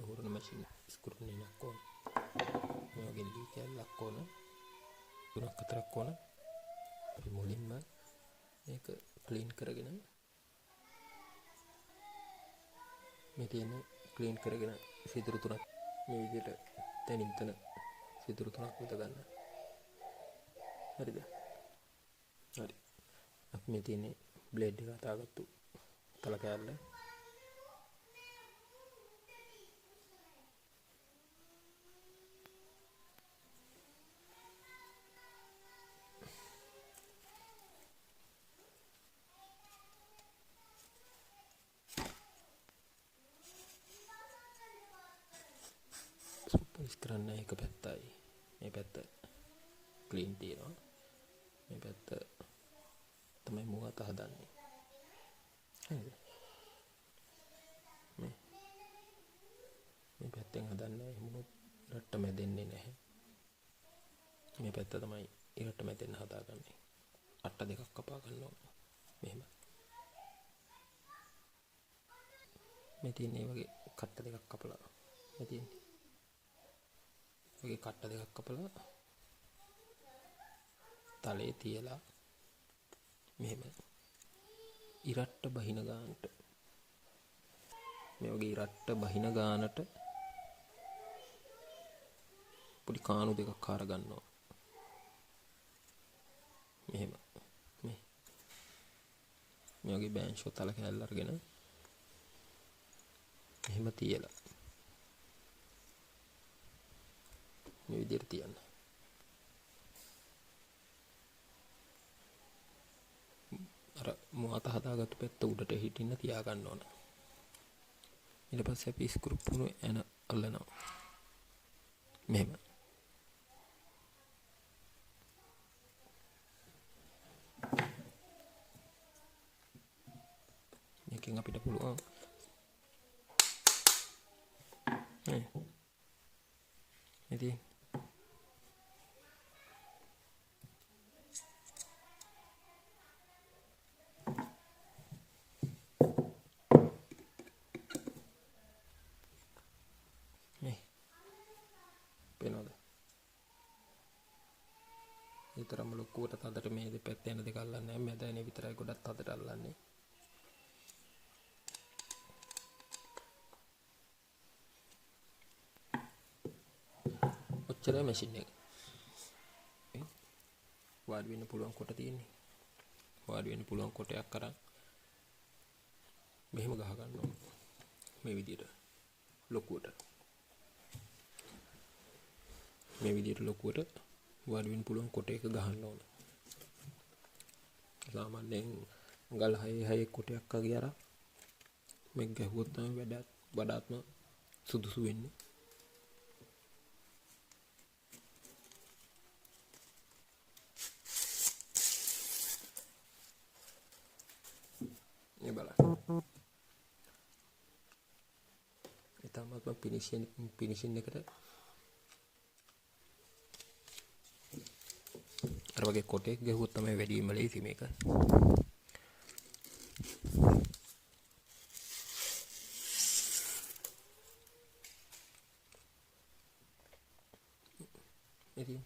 හොරන machine screw නක් ඕන. මේ වගේ ලී කැල්ලක් ඕන. 3-4ක් ඕන. අපි මුලින්ම මේක ක්ලීන් කරගෙන මේ තියෙන ක්ලීන් කරගෙන සිදුරු තුනක් මේ විදිහට තනින් තන සිදුරු තුනක් උත ගන්න. හරිද? හරි. අපි මේ තියෙන බ්ලේඩ් එක අතාගත්තු තල කෑල්ල පොලිෂ් කරන්න එක පැත්තයි. මේ පැත්ත ක්ලීන් තියෙනවා. මේ පැත්ත තමයි මුවත හදන්නේ. හරිද? මේ පැත්තෙන් හදන්නේ මුණුත් ඉරට්ට මැදෙන්නේ නැහැ. මේ පැත්ත තමයි ඉරට්ට මැදෙන්න හදාගන්නේ. අට්ට දෙකක් කපා ගන්න ඕන. මෙහෙම. මේ තියෙන්නේ වගේ කට්ට දෙකක් කපලා. මේ තියෙන්නේ වගේ කට්ට දෙකක් කපලා තලේ තියලා මෙහෙම ඉරට්ට බහින ගානට මේ වගේ ඉරට්ට බහින ගානට පොඩි කාණු දෙකක් කාර ගන්නවා. මෙහෙම මේ වගේ බෑන්ෂෝ තල කෑල්ල අරගෙන මෙහෙම තියලා මේ විදිහට තියන්න. අර මුවත හදාගත්තු පැත්ත උඩට හිටින්න තියා ගන්න ඕන. ඊට පස්සේ අපි ස්ක්‍රූ පුණු එන අල්ලනවා. මෙහෙම. මේකෙන් අපිට පුළුවන් ඉතින් පේනවද? ඊතරම් ලොකුවට තදට මේ දෙපැත්ත යන දෙක අල්ලන්නේ නැහැ. මැදනේ විතරයි ගොඩක් තදට අල්ලන්නේ. ඔච්චරයි මැෂින් එක. වාඩි වෙන්න පුළුවන් කොට තියෙන්නේ. වාඩි වෙන්න පුළුවන් කොටයක් අරන් මෙහෙම ගහ ගන්න ඕන. මේ විදිහට ලොකුවට. මේ විදිහට ලොකුවට වාඩි වෙන්න පුළුවන් කොටයක ගහන්න ඕන. සාමාන්‍යයෙන් ගල් 6 කොටයක් වගේ අරන් මේක ගැහුවොත් තමයි වඩාත්ම සුදුසු වෙන්නේ. මේ බලන්න. ඊටමත් ෆිනිෂින් එකට අර වගේ කොටයක් ගැහුවොත් තමයි වැඩිම ලේසි මේක. ඉතින්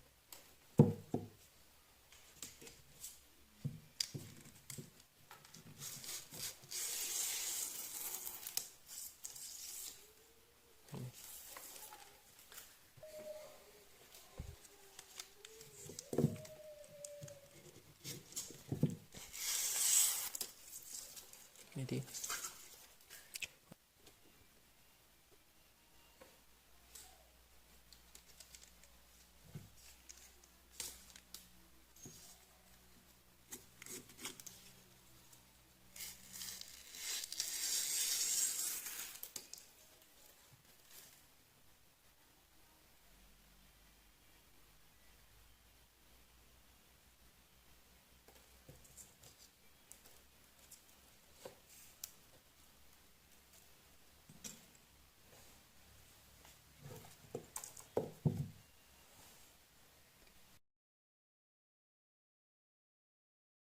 ඉතින්